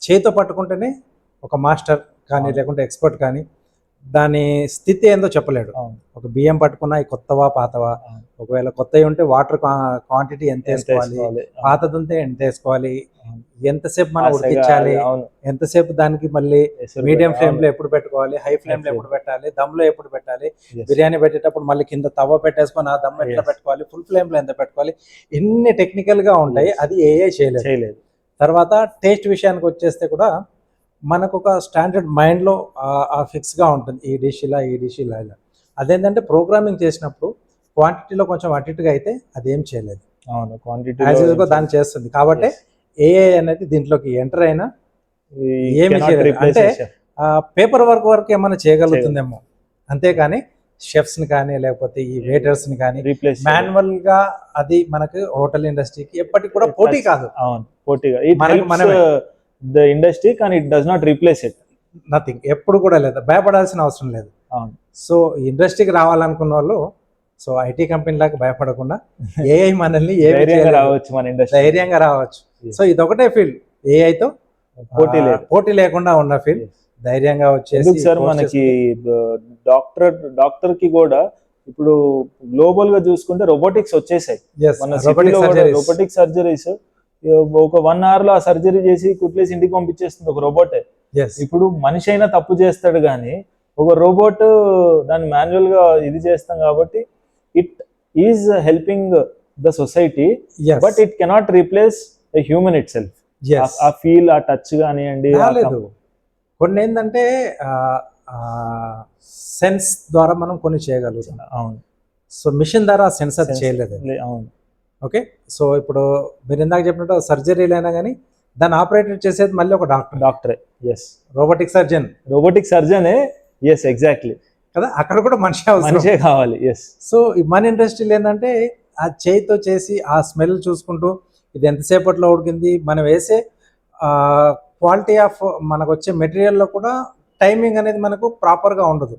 చేతితో పట్టుకుంటేనే ఒక మాస్టర్ కానీ లేకుంటే ఎక్స్పర్ట్ కానీ దాని స్థితి ఏందో చెప్పలేడు. ఒక బియ్యం పట్టుకున్నా ఈ కొత్తవా పాతవా, ఒకవేళ కొత్తవి ఉంటే వాటర్ క్వాంటిటీ ఎంత వేసుకోవాలి, పాతది ఉంటే ఎంత వేసుకోవాలి, ఎంతసేపు మనం ఉడికించాలి, ఎంతసేపు దానికి మళ్ళీ మీడియం ఫ్లేమ్ లో ఎప్పుడు పెట్టుకోవాలి, హై ఫ్లేమ్ లో ఎప్పుడు పెట్టాలి, దమ్లో ఎప్పుడు పెట్టాలి, బిర్యానీ పెట్టేటప్పుడు మళ్ళీ కింద తవ్వ పెట్టేసుకొని ఆ దమ్ ఎట్లా పెట్టుకోవాలి, ఫుల్ ఫ్లేమ్ లో ఎంత పెట్టుకోవాలి, ఇన్ని టెక్నికల్ గా ఉంటాయి. అది ఏఏ చేయలేదు. తర్వాత టేస్ట్ విషయానికి వచ్చేస్తే కూడా మనకు ఒక స్టాండర్డ్ మైండ్లో ఫిక్స్గా ఉంటుంది, ఈ డిష్ ఇలా, ఈ డిష్ ఇలా. అదేంటంటే ప్రోగ్రామింగ్ చేసినప్పుడు క్వాంటిటీలో కొంచెం అటుగా అయితే అదేం చేయలేదు. అవును, క్వాంటిటీ దాన్ని చేస్తుంది. కాబట్టి ఏఐ అనేది దీంట్లోకి ఎంటర్ అయినా ఏమి చేయలేదు. అంటే పేపర్ వర్క్ వరకు ఏమైనా చేయగలుగుతుందేమో, అంతేగాని షెఫ్స్ని కానీ లేకపోతే ఈ వెయిటర్స్ని కానీ రీప్లేస్ మాన్యువల్గా అది మనకు హోటల్ ఇండస్ట్రీకి ఎప్పటికి కూడా పోటీ కాదు. అవును, పోటీగా ఇట్ మనకు హెల్ప్స్ మనమే. ద ఇండస్ట్రీ, కానీ it does not replace it. Nothing, ఎప్పుడు కూడా లేదు, భయపడాల్సిన అవసరం లేదు. అవును. సో ఇండస్ట్రీకి రావాలనుకున్న వాళ్ళు సో ఐటీ కంపెనీ లాగా భయపడకుండా ఏఐ మనల్ని ధైర్యంగా రావచ్చు మన ఇండస్ట్రీ, ధైర్యంగా రావచ్చు. సో ఇదొకటే ఫీల్డ్ ఏఐతో పోటీ లేదు. పోటీ లేకుండా ఉన్న ఫీల్డ్, ధైర్యంగా వచ్చేసి ఎందుకు సార్ మనకి డాక్టర్ కి కూడా ఇప్పుడు గ్లోబల్ గా చూసుకుంటే రోబోటిక్స్ వచ్చేసాయి. మన రోబోటిక్ సర్జరీస్ ఒక 1 hour లో ఆ సర్జరీ చేసి కుట్లేసి ఇంటికి పంపించేస్తుంది ఒక రోబోటే. ఇప్పుడు మనిషి అయినా తప్పు చేస్తాడు, కానీ ఒక రోబోట్ దాన్ని మాన్యువల్ గా ఇది చేస్తాం కాబట్టి it is helping the society, but it cannot replace the human it self. ఆ ఫీల్, ఆ టచ్ కానివ్వండి. కొన్ని ఏంటంటే సెన్స్ ద్వారా మనం కొన్ని చేయగలుగుతాం. అవును. సో మిషన్ ద్వారా సెన్స్ అది చేయలేదు. అవును. ఓకే, సో ఇప్పుడు మీరు ఇందాక చెప్పినట్టు సర్జరీలు అయినా కానీ దాన్ని ఆపరేట్ చేసేది మళ్ళీ ఒక డాక్టరే. ఎస్, రోబోటిక్ సర్జనే. ఎస్, ఎగ్జాక్ట్లీ కదా, అక్కడ కూడా మనిషే కావాలి. ఎస్. సో మన ఇండస్ట్రీలో ఏంటంటే ఆ చేయితో చేసి ఆ స్మెల్ చూసుకుంటూ ఇది ఎంతసేపట్లో ఉడికింది, మనం వేసే క్వాలిటీ ఆఫ్ మనకు వచ్చే మెటీరియల్లో కూడా టైమింగ్ అనేది మనకు ప్రాపర్గా ఉండదు.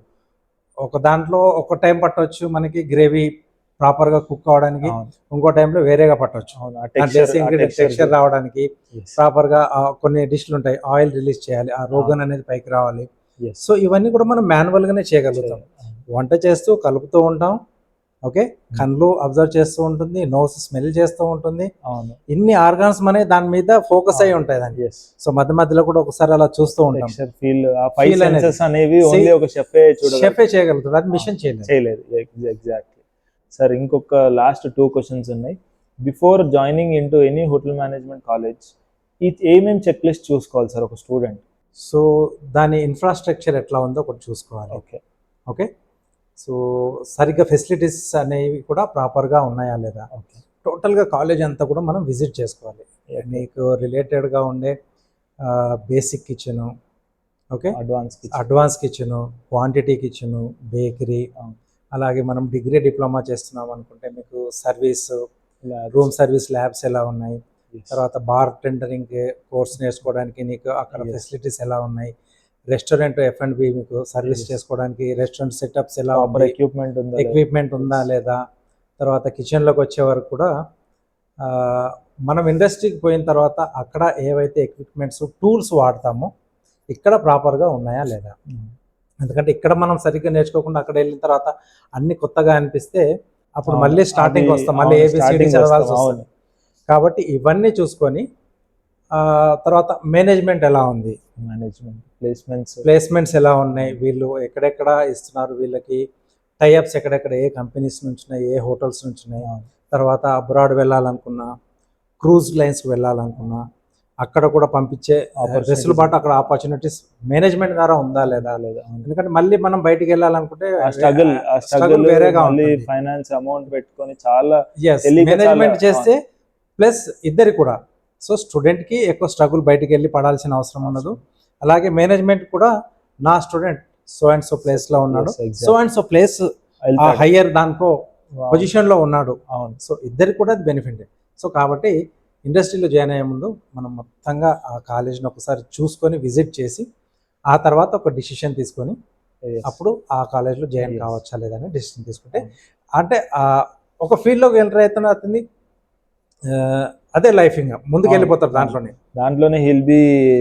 ఒక దాంట్లో ఒక టైం పట్టవచ్చు మనకి గ్రేవీ ప్రాపర్గా కుక్ అవడానికి, ఇంకో టైంలో వేరేగా పట్టవచ్చు. టెక్స్చర్ రావడానికి ప్రాపర్గా కొన్ని డిష్లు ఉంటాయి, ఆయిల్ రిలీజ్ చేయాలి, ఆ రోగన్ అనేది పైకి రావాలి. సో ఇవన్నీ కూడా మనం మాన్యువల్గానే చేయగలుగుతాం. వంట చేస్తూ కలుపుతూ ఉంటాం. ఓకే, కళ్ళు అబ్జర్వ్ చేస్తూ ఉంటుంది, నోస్ స్మెల్ చేస్తూ ఉంటుంది. ఇన్ని ఆర్గాన్స్ మనకి దాని మీద ఫోకస్ అయి ఉంటాయి దానికి. సో మధ్య మధ్యలో కూడా ఒకసారి అలా చూస్తూ ఉంటాం. షెఫే చేయగలుగుతాడు, అది మిషన్ చేయలేదు. Exactly sir. ఇంకొక లాస్ట్ 2 questions ఉన్నాయి. Before joining into any hotel management college ఏమేమి చెక్ లిస్ట్ చూసుకోవాలి సార్ ఒక స్టూడెంట్? సో దాని ఇన్ఫ్రాస్ట్రక్చర్ ఎట్లా ఉందో ఒకటి చూసుకోవాలి. ఓకే, సో సరిగ్గా ఫెసిలిటీస్ అనేవి కూడా ప్రాపర్గా ఉన్నాయా లేదా, టోటల్గా కాలేజ్ అంతా కూడా మనం విజిట్ చేసుకోవాలి. మీకు రిలేటెడ్గా ఉండే basic kitchen, okay, advance kitchen, quantity kitchen, bakery, అలాగే మనం డిగ్రీ డిప్లొమా చేస్తున్నాం అనుకుంటే మీకు సర్వీస్, రూమ్ సర్వీస్ ల్యాబ్స్ ఎలా ఉన్నాయి, తర్వాత బార్ టెండరింగ్ కోర్స్ నేర్చుకోవడానికి నీకు అక్కడ ఫెసిలిటీస్ ఎలా ఉన్నాయి, రెస్టారెంట్ F&B మీకు సర్వీస్ చేసుకోవడానికి రెస్టారెంట్ సెటప్స్ ఎలా ఉన్నాయి, ఎక్విప్మెంట్ ఉందా లేదా, తర్వాత కిచెన్లోకి వచ్చే వరకు కూడా మనం ఇండస్ట్రీకి పోయిన తర్వాత అక్కడ ఏవైతే ఎక్విప్మెంట్స్ టూల్స్ వాడతామో ఇక్కడ ప్రాపర్గా ఉన్నాయా లేదా. ఎందుకంటే ఇక్కడ మనం సరిగ్గా నేర్చుకోకుండా అక్కడ వెళ్ళిన తర్వాత అన్ని కొత్తగా అనిపిస్తే అప్పుడు మళ్ళీ స్టార్టింగ్ వస్తాం, మళ్ళీ ఏబిసిడి చదవాల్సి వస్తుంది. కాబట్టి ఇవన్నీ చూసుకొని తర్వాత మేనేజ్మెంట్ ఎలా ఉంది, ప్లేస్మెంట్స్ ఎలా ఉన్నాయి, వీళ్ళు ఎక్కడెక్కడ ఇస్తున్నారు, వీళ్ళకి టైఅప్స్ ఎక్కడెక్కడ ఏ కంపెనీస్ నుంచి ఉన్నాయి, ఏ హోటల్స్ నుంచి ఉన్నాయి, తర్వాత అబ్రాడ్ వెళ్ళాలనుకున్నా, క్రూజ్ లైన్స్కి వెళ్ళాలనుకున్నా అక్కడ కూడా పంపించే వెసులుబాటు, అక్కడ ఆపర్చునిటీస్ మేనేజ్మెంట్ ద్వారా ఉందా లేదా. ఎందుకంటే మళ్ళీ మనం బయటికి వెళ్ళాలనుకుంటే స్ట్రగుల్ వేరేగా ఉంది, ఫైనాన్స్ అమౌంట్ పెట్టుకొని చాలా మేనేజ్మెంట్ చేస్తే ప్లస్ ఇద్దరి కూడా. సో స్టూడెంట్కి ఎక్కువ స్ట్రగుల్ బయటికి వెళ్ళి పడాల్సిన అవసరం ఉండదు. అలాగే మేనేజ్మెంట్ కూడా నా స్టూడెంట్ సో అండ్ సో ప్లేస్లో ఉన్నాడు, so and so place higher దానికో పొజిషన్లో ఉన్నాడు. సో ఇద్దరికి కూడా అది బెనిఫిట్. సో కాబట్టి ఇండస్ట్రీలో జాయిన్ అయ్యే ముందు మనం మొత్తంగా ఆ కాలేజ్ని ఒకసారి చూసుకొని విజిట్ చేసి ఆ తర్వాత ఒక డిసిషన్ తీసుకొని అప్పుడు ఆ కాలేజ్లో జాయిన్ కావచ్చా లేదని డిసిషన్ తీసుకుంటే అంటే ఒక ఫీల్డ్లోకి ఎంటర్ అవుతున్న అతన్ని అదే లైఫ్ ఇంకా ముందుకు వెళ్ళిపోతారు దాంట్లోనే హిల్ బి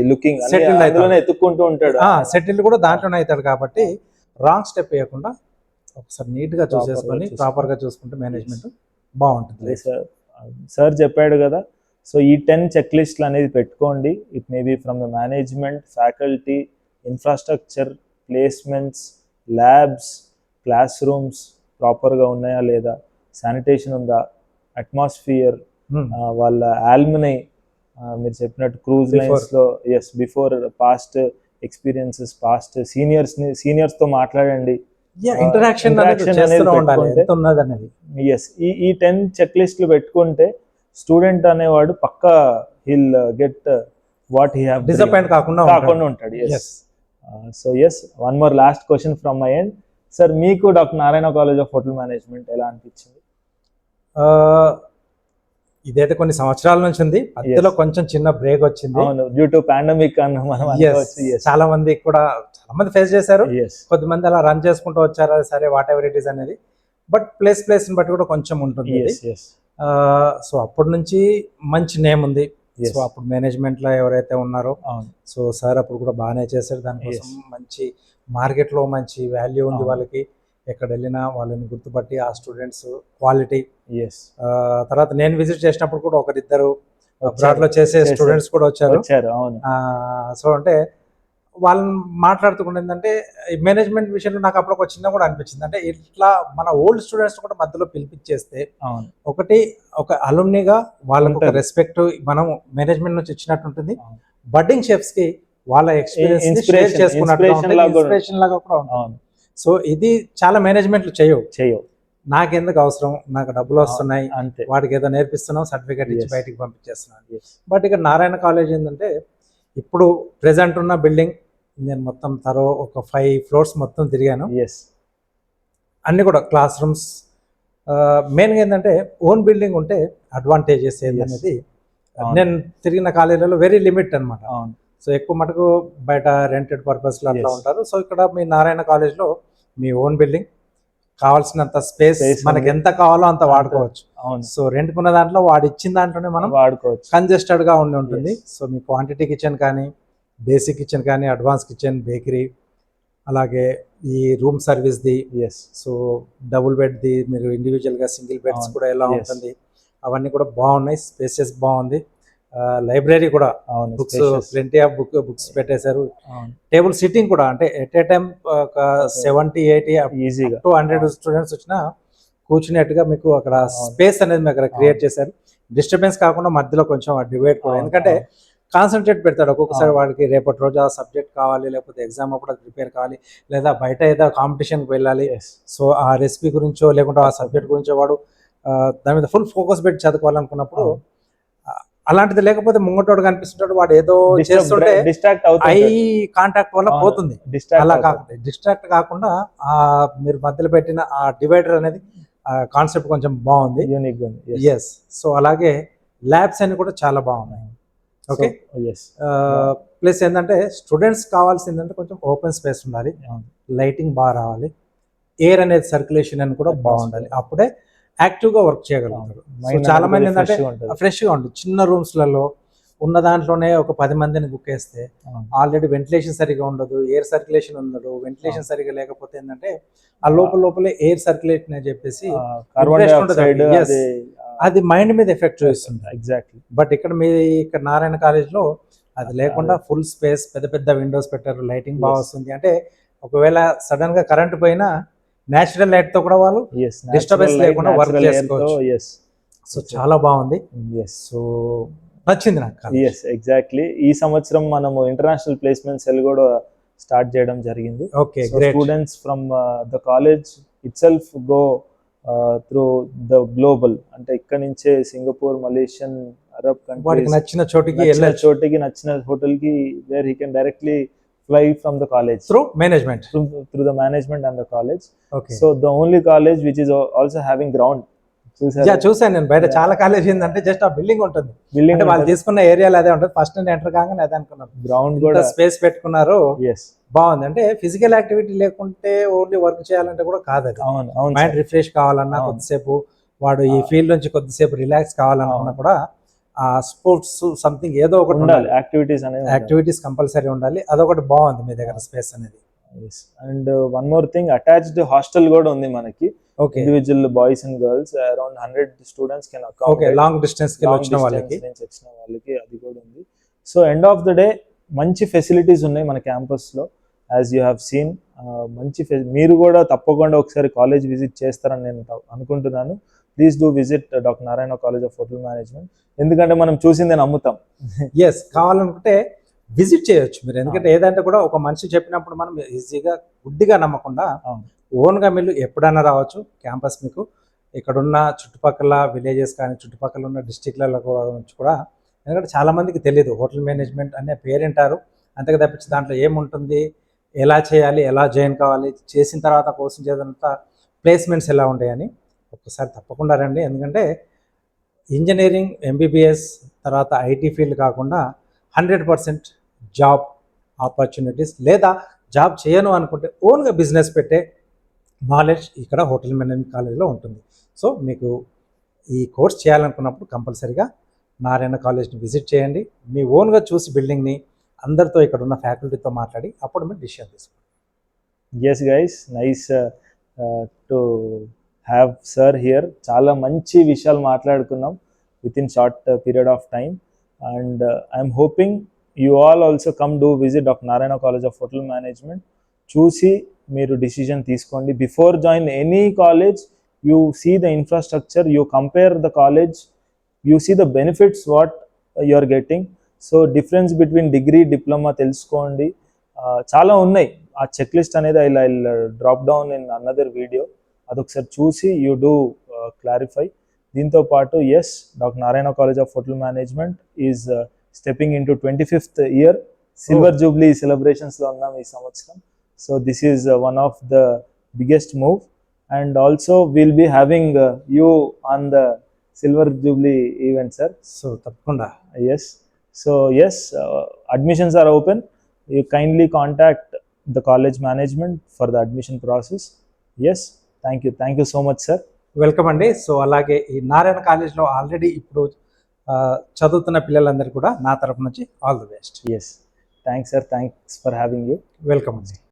లుకింగ్ సెటిల్ అవుతాడు, ఎత్తుక్కుంటూ ఉంటాడు, సెటిల్ కూడా దాంట్లోనే అవుతాడు. కాబట్టి రాంగ్ స్టెప్ వేయకుండా ఒకసారి నీట్గా చూసేసుకొని ప్రాపర్గా చూసుకుంటే మేనేజ్మెంట్ బాగుంటుంది. సార్ చెప్పాడు కదా, సో ఈ 10 చెక్ లిస్ట్లు అనేది పెట్టుకోండి. It may be from the management, faculty, infrastructure, placements, labs, class rooms ప్రాపర్గా ఉన్నాయా లేదా, శానిటేషన్ ఉందా, అట్మాస్ఫియర్, వాళ్ళ ఆల్మినై, మీరు చెప్పినట్టు క్రూజ్ లైన్స్లో బిఫోర్ పాస్ట్ ఎక్స్పీరియన్సెస్, పాస్ట్ సీనియర్స్తో మాట్లాడండి, ఇంటరాక్షన్ ఈ 10 చెక్ లిస్ట్లు పెట్టుకుంటే స్టూడెంట్ అనేవాడు పక్కా he'll get what he have disappoint కాకుండా ఉంటాడు. So yes, one more last question from my end. Sir, మీకు doctor Narayana college of hotel management ఎలా అనిపించింది? ఇదైతే కొన్ని సంవత్సరాల నుంచి ఉంది, మధ్యలో కొంచెం చిన్న బ్రేక్ వచ్చింది. అవును, డ్యూ టు పాండమిక్ అన్న మనం అనుకోవచ్చు. Yes. చాలా మంది ఫేస్ చేశారు, Yes. కొద్దిమంది అలా రన్ చేసుకుంటూ వచ్చారు, సరే వాట్ ఎవర్ ఇట్ ఈస్ అనేది. బట్ ప్లేస్ ని బట్టి కూడా కొంచెం ఉంటుంది. Yes, yes. సో అప్పటి నుంచి మంచి నేమ్ ఉంది. Yes. సో అప్పుడు మేనేజ్మెంట్ లో ఎవరైతే ఉన్నారో, అవును, సో సార్ అప్పుడు కూడా బాగానే చేశారు. దానికోసం మంచి మార్కెట్ లో మంచి వాల్యూ ఉంది అవును. వాళ్ళకి. ఎక్కడ వెళ్ళినా వాళ్ళని గుర్తుపట్టి ఆ స్టూడెంట్స్ క్వాలిటీ. yes. తర్వాత నేను విజిట్ చేసినప్పుడు కూడా ఒకరిద్దరు వచ్చారు. అబ్రాడ్ లో చేసే స్టూడెంట్స్ కూడా వచ్చారు. అవును. సో అంటే వాళ్ళని మాట్లాడుతుకుండా ఏంటంటే మేనేజ్మెంట్ విషయంలో నాకు అప్పుడు ఒక చిన్న కూడా అనిపించింది. అంటే ఇట్లా మన ఓల్డ్ స్టూడెంట్స్ కూడా మధ్యలో పిలిపించేస్తే అవును, ఒక అలుమ్నిగా వాళ్ళకు ఒక ఉంటది. రెస్పెక్ట్ మనం మేనేజ్మెంట్ నుంచి ఇచ్చినట్టు ఉంటుంది. అవును. బడ్డింగ్ షెఫ్స్ కి వాళ్ళ ఎక్స్పీరియన్స్ Inspiration ఇన్స్పిరేషన్ లాగా కూడా ఉంటుంది. అవును, సో ఇది చాలా మేనేజ్మెంట్లు చేయవు. చేయవు. నాకెందుకు అవసరం, నాకు డబ్బులు వస్తున్నాయి, అంతే. వాడికి ఏదో నేర్పిస్తున్నాం, సర్టిఫికేట్ ఇచ్చి Yes. బయటికి పంపించేస్తున్నాను. Yes. బట్ ఇక్కడ నారాయణ కాలేజ్ ఏంటంటే ఇప్పుడు ప్రెసెంట్ ఉన్న బిల్డింగ్ నేను మొత్తం ఒక 5 floors మొత్తం తిరిగాను. Yes. అన్ని కూడా క్లాస్ రూమ్స్. మెయిన్గా ఏంటంటే ఓన్ బిల్డింగ్ ఉంటే అడ్వాంటేజెస్ ఏంటనేది అవును. నేను తిరిగిన కాలేజీలలో వెరీ లిమిట్ అన్నమాట. అవును, సో ఎక్కువ మటుకు బయట రెంటెడ్ పర్పస్లో అట్లా Yes. ఉంటారు. సో ఇక్కడ మీ నారాయణ కాలేజ్లో మీ ఓన్ బిల్డింగ్, కావాల్సినంత స్పేస్ Space మనకి ఉంది. ఎంత కావాలో అంత వాడుకోవచ్చు. అవును, సో రెంట్కున్న దాంట్లో వాడు ఇచ్చిన దాంట్లోనే మనం వాడుకోవచ్చు. కంజెస్టెడ్ గా ఉంటుంది. Yes. So me quantity kitchen కానీ, బేసిక్ కిచెన్ కానీ, అడ్వాన్స్ కిచెన్, బేకరీ, అలాగే ఈ room service the, Yes. So double bed the, మీరు ఇండివిజువల్ గా సింగిల్ బెడ్స్ అవును. కూడా ఎలా Yes. ఉంటుంది, అవన్నీ కూడా బాగున్నాయి. స్పేసెస్ బాగుంది. లైబ్రరీ కూడా అవును, books spacious. Plenty of books పెట్టేశారు. అవును, టేబుల్ సిట్టింగ్ కూడా అంటే ఎట్ ఏ టైం ఒక 70-80 ఈజీగా. టు 100 స్టూడెంట్స్ వచ్చినా కూర్చునేట్టుగా మీకు అక్కడ అవును. స్పేస్ అనేది మీకు అక్కడ క్రియేట్ అవును. చేశారు. డిస్టర్బెన్స్ కాకుండా మధ్యలో కొంచెం డివైడ్ కూడా, అవును, ఎందుకంటే కాన్సన్ట్రేట్ పెడతాడు. ఒక్కొక్కసారి అవును. వాడికి రేపటి రోజు ఆ సబ్జెక్ట్ కావాలి, లేకపోతే ఎగ్జామ్ అప్పుడు అది ప్రిపేర్ కావాలి, లేదా బయట ఏదో కాంపిటీషన్కి వెళ్ళాలి. Yes. సో ఆ రెసిపీ గురించో లేకుంటే ఆ సబ్జెక్ట్ గురించో వాడు దాని మీద ఫుల్ ఫోకస్ పెట్టి చదువుకోవాలనుకున్నప్పుడు అవును. అలాంటిది లేకపోతే ముంగటోడు కనిపిస్తుంటాడు, వాడు ఏదో చేస్తుంటే డిస్ట్రాక్ట్ ఐ కాంటాక్ట్ వల్ల పోతుంది. అలా కాకుండా డిస్ట్రాక్ట్ కాకుండా మీరు మధ్యలో పెట్టిన ఆ డివైడర్ అనేది కాన్సెప్ట్ కొంచెం బాగుంది. యూనిక్ ఉంది. ఎస్. సో అలాగే ల్యాబ్స్ అన్ని కూడా చాలా బాగున్నాయి. ఓకే. ఎస్. ప్లస్ ఏంటంటే స్టూడెంట్స్ కావాల్సింది ఏంటంటే కొంచెం ఓపెన్ స్పేస్ ఉండాలి, లైటింగ్ బాగా రావాలి, ఎయిర్ అనేది సర్క్యులేషన్ అని కూడా బాగుండాలి. అప్పుడే యాక్టివ్గా వర్క్ చేయగలుగుతారు. సో చాలా మంది ఏంటంటే ఫ్రెష్గా ఉంటుంది. చిన్న రూమ్స్లలో ఉన్న దాంట్లోనే ఒక 10 మందిని బుక్ చేస్తే ఆల్రెడీ వెంటిలేషన్ సరిగా ఉండదు, ఎయిర్ సర్క్యులేషన్ ఉండదు. వెంటిలేషన్ సరిగా లేకపోతే ఏంటంటే ఆ లోపలే ఎయిర్ సర్క్యులేషన్ అని చెప్పేసి అది మైండ్ మీద ఎఫెక్ట్ చూపిస్తుంది. ఎగ్జాక్ట్లీ. బట్ ఇక్కడ నారాయణ కాలేజ్లో అది లేకుండా ఫుల్ స్పేస్, పెద్ద పెద్ద విండోస్ పెట్టారు, లైటింగ్ బాగా వస్తుంది. అంటే ఒకవేళ సడన్ గా కరెంట్ పోయినా నేచురల్ లైట్ తో కూడా వాళ్ళు డిస్టర్బెన్స్ లేకుండా వర్క్ చేసుకోవచ్చు. సో చాలా బాగుంది. సో నచ్చింది నాకు. Yes, exactly. ఈ సంవత్సరం మనము ఇంటర్నేషనల్ ప్లేస్మెంట్ సెల్ కూడా స్టార్ట్ చేయడం జరిగింది. Okay, great. Students from the college itself go through the global, అంటే ఇక్కడ నుంచే సింగపూర్, మలేషియన్, అరబ్ కంట్రీస్, నచ్చిన చోటికి నచ్చిన హోటల్ కి where he can directly fly from the college through the management and the college. Okay. So the only college which is also having ground. చూసాను నేను బయట చాలా కాలేజ్ ఏంటంటే జస్ట్ ఆ బిల్డింగ్ ఉంటుంది, అంటే వాళ్ళు తీసుకున్న ఏరియాలో అదే ఉంటుంది. ఫస్ట్ నేను ఎంటర్ కాగానే అదే అనుకున్నాను, గ్రౌండ్ కూడా స్పేస్ పెట్టుకున్నారు. yes, బాగుంది. అంటే ఫిజికల్ యాక్టివిటీ లేకుంటే ఓన్లీ వర్క్ చేయాలంటే కూడా కాదు అది. మైండ్ రిఫ్రెష్ కావాలన్నా, కొద్దిసేపు వాడు ఈ ఫీల్డ్ నుంచి కొద్దిసేపు రిలాక్స్ కావాలనుకున్నా కూడా ఆ స్పోర్ట్స్ సంథింగ్ ఏదో ఒకటి ఉండాలి, యాక్టివిటీస్ కంపల్సరీ ఉండాలి. అదొకటి బాగుంది మీ దగ్గర స్పేస్ అనేది. And one more thing, attached hostel కూడా ఉంది మనకి. Okay, individual boys and girls around 100 students can accommodate. Okay, long distance కి వచ్చిన వాళ్ళకి అది కూడా ఉంది. So end of the day మంచి ఫెసిలిటీస్ ఉన్నాయి మన క్యాంపస్ లో, యాజ్ యూ హ్యావ్ సీన్. మంచి మీరు కూడా తప్పకుండా ఒకసారి కాలేజ్ విజిట్ చేస్తారని నేను అనుకుంటున్నాను. Please do visit doctor Narayana college of hotel management. ఎందుకంటే మనం చూసిందే నమ్ముతాం. ఎస్, కావాలనుకుంటే విజిట్ చేయొచ్చు మీరు. ఎందుకంటే ఏదంటే కూడా ఒక మనిషి చెప్పినప్పుడు మనం ఈజీగా గుడ్డిగా నమ్మకుండా ఓన్గా మీరు ఎప్పుడైనా రావచ్చు. క్యాంపస్ మీకు ఇక్కడున్న చుట్టుపక్కల విలేజెస్ కానీ చుట్టుపక్కల ఉన్న డిస్టిక్లలో కూడా, ఎందుకంటే చాలా మందికి తెలియదు హోటల్ మేనేజ్మెంట్ అనే పేరు వింటారు, అంతగా తప్పించి దాంట్లో ఏముంటుంది, ఎలా చేయాలి, ఎలా జాయిన్ కావాలి, చేసిన తర్వాత కోర్సు చేసినంత ప్లేస్మెంట్స్ ఎలా ఉంటాయని ఒక్కసారి తప్పకుండా రండి. ఎందుకంటే ఇంజనీరింగ్, ఎంబీబీఎస్ తర్వాత ఐటీ ఫీల్డ్ కాకుండా 100% జాబ్ ఆపర్చునిటీస్, లేదా జాబ్ చేయను అనుకుంటే ఓన్గా బిజినెస్ పెట్టే నాలెడ్జ్ ఇక్కడ హోటల్ మేనేజ్మెంట్ కాలేజ్లో ఉంటుంది. సో మీకు ఈ కోర్స్ చేయాలనుకున్నప్పుడు కంపల్సరీగా నారాయణ కాలేజ్ని విజిట్ చేయండి. మీ ఓన్గా చూసి బిల్డింగ్ని అందరితో ఇక్కడ ఉన్న ఫ్యాకల్టీతో మాట్లాడి అప్పుడు మీరు డిసిషన్ తీసుకోండి. Yes guys, nice to have sir here. చాలా మంచి విషయాలు మాట్లాడుకున్నాం with in short period of time. And I'm hoping you all also come do visit doctor Narayana college of hotel management. చూసి మీరు డిసిజన్ తీసుకోండి. Before join any college, you see the infrastructure, you compare the college, you see the benefits what you are getting. So difference between degree, diploma తెలుసుకోండి. చాలా ఉన్నాయి. ఆ check list అనేది I drop down in another video. అదొకసారి చూసి you do clarify. దీంతో పాటు yes, doctor Narayana college of hotel management is stepping in to 25th year. Silver jubilee సెలబ్రేషన్స్లో ఉన్నాం ఈ సంవత్సరం. So this is one of the biggest move. And also will be having you on the silver jubilee event sir. So తప్పకుండా. Yes. So yes, admissions are open. You kindly contact the college management for the admission process. Yes, thank you so much sir. Welcome అండి. So అలాగే ఈ నారాయణ కాలేజ్లో already ఇప్పుడు చదువుతున్న పిల్లలందరికీ కూడా నా తరపు నుంచి all the best. Yes, thanks sir, thanks for having you. Welcome అండి.